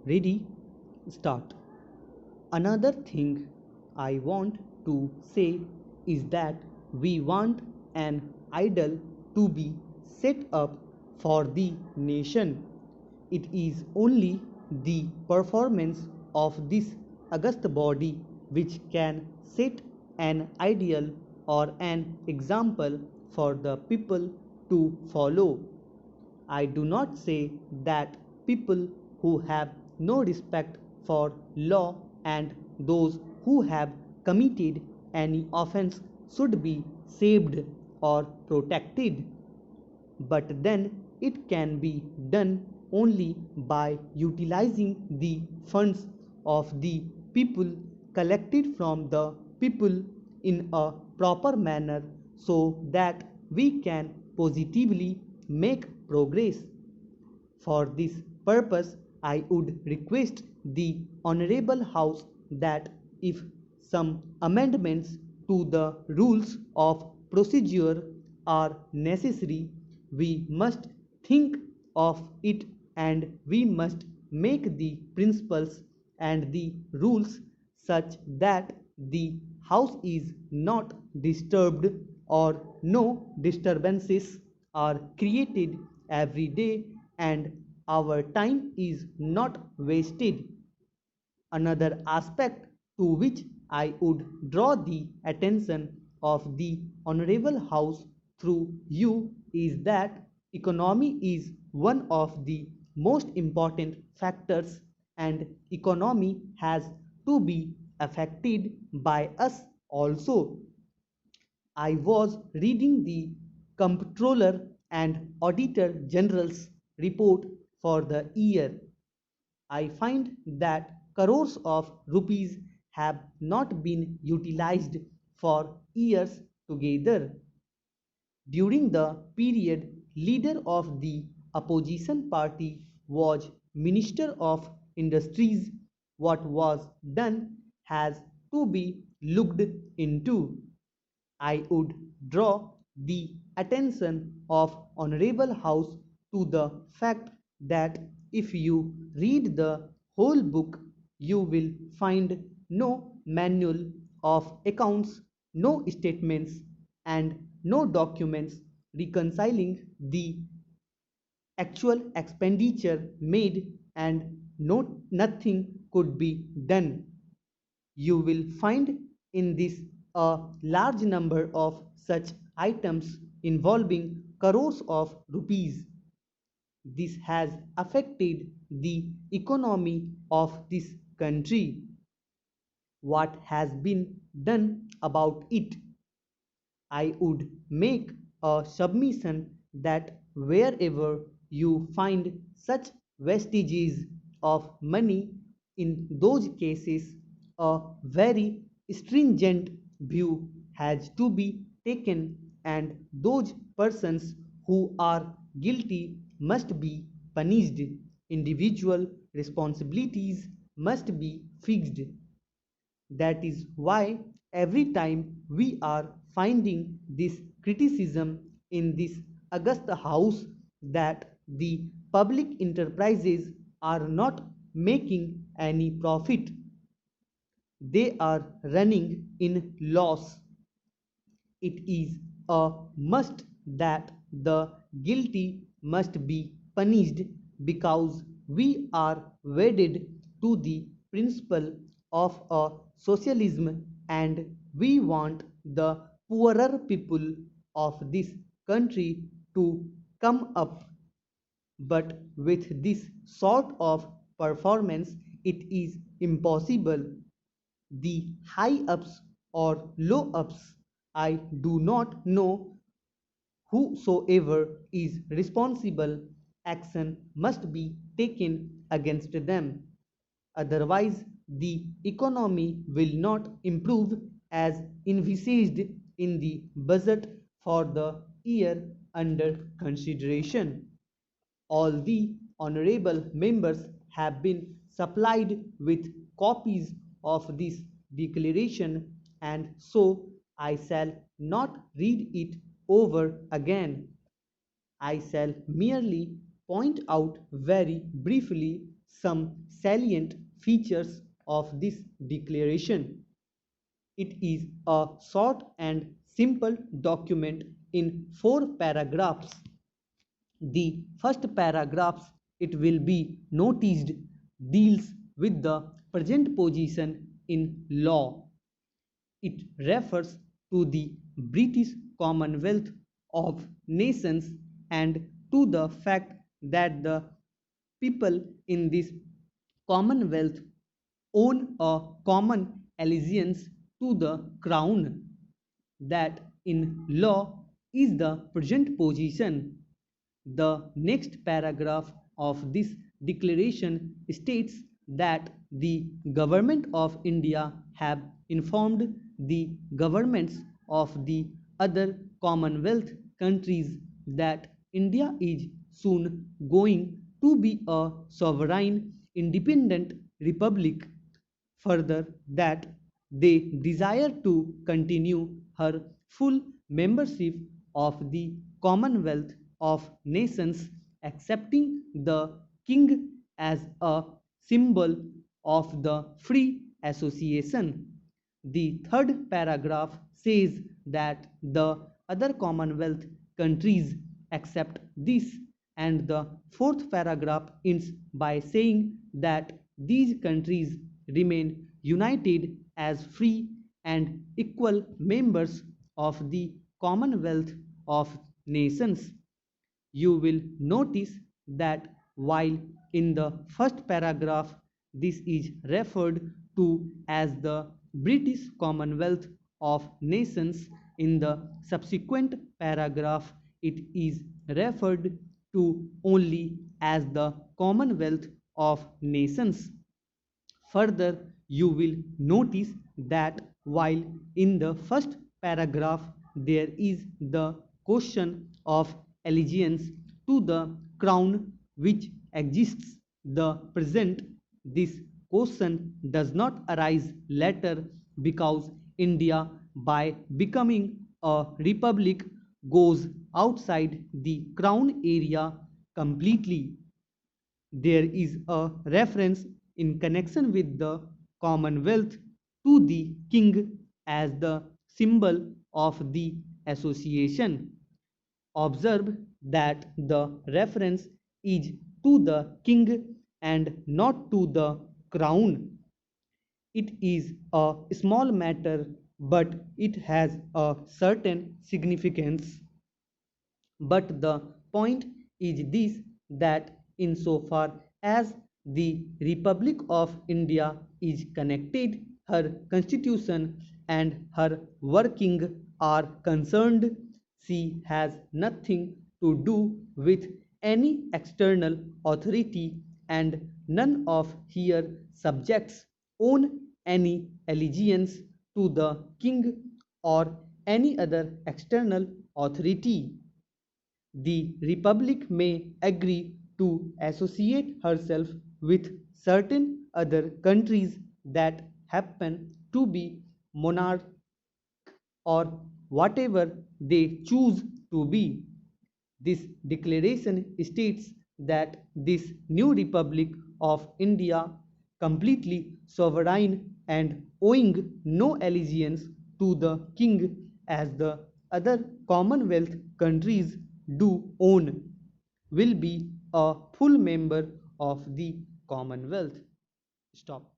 Ready? Start. Another thing I want to say is that we want an idol to be set up for the nation. It is only the performance of this august body which can set an ideal or an example for the people to follow. I do not say that people who have no respect for law and those who have committed any offense should be saved or protected, but then it can be done only by utilizing the funds of the people collected from the people in a proper manner so that we can positively make progress. For this purpose, I would request the Honorable House that if some amendments to the rules of procedure are necessary, we must think of it and we must make the principles and the rules such that the house is not disturbed or no disturbances are created every day and our time is not wasted. Another aspect to which I would draw the attention of the Honorable House through you is that economy is one of the most important factors and economy has to be affected by us also. I was reading the Comptroller and Auditor General's report for the year. I find that crores of rupees have not been utilized for years together. During the period, leader of the opposition party was Minister of Industries. What was done has to be looked into. I would draw the attention of Honorable House to the fact that if you read the whole book, you will find no manual of accounts, no statements, and no documents reconciling the actual expenditure made and nothing could be done. You will find in this a large number of such items involving crores of rupees. This has affected the economy of this country. What has been done about it? I would make a submission that wherever you find such vestiges of money, in those cases, a very stringent view has to be taken, and those persons who are guilty must be punished. Individual responsibilities must be fixed. That is why every time we are finding this criticism in this august house that the public enterprises are not making any profit, they are running in loss. It is a must that the guilty must be punished because we are wedded to the principle of a socialism and we want the poorer people of this country to come up, but with this sort of performance it is impossible. The high ups or low ups, I do not know, whosoever is responsible, action must be taken against them. Otherwise, the economy will not improve as envisaged in the budget for the year under consideration. All the honorable members have been supplied with copies of this declaration, and so I shall not read it over again. I shall merely point out very briefly some salient features of this declaration. It is a short and simple document in 4 paragraphs. The first paragraph, it will be noticed, deals with the present position in law. It refers to the British Commonwealth of Nations and to the fact that the people in this Commonwealth own a common allegiance to the Crown. That in law is the present position. The next paragraph of this declaration states that the Government of India have informed the governments of the other Commonwealth countries that India is soon going to be a sovereign independent republic. Further, that they desire to continue her full membership of the Commonwealth of Nations, accepting the king as a symbol of the free association. The third paragraph says that the other Commonwealth countries accept this, and the fourth paragraph ends by saying that these countries remain united as free and equal members of the Commonwealth of Nations. You will notice that while in the first paragraph this is referred to as the British Commonwealth of Nations, in the subsequent paragraph it is referred to only as the Commonwealth of Nations. Further, you will notice that while in the first paragraph there is the question of allegiance to the crown which exists the present, this question does not arise later because India, by becoming a republic, goes outside the crown area completely. There is a reference in connection with the Commonwealth to the king as the symbol of the association. Observe that the reference is to the king and not to the crown. It is a small matter, but it has a certain significance. But the point is this, that insofar as the Republic of India is connected, her constitution and her working are concerned, she has nothing to do with any external authority, and none of her subjects own any allegiance to the king or any other external authority. The republic may agree to associate herself with certain other countries that happen to be monarch or whatever they choose to be. This declaration states that this new Republic of India, completely sovereign and owing no allegiance to the king as the other Commonwealth countries do own, will be a full member of the Commonwealth. Stop.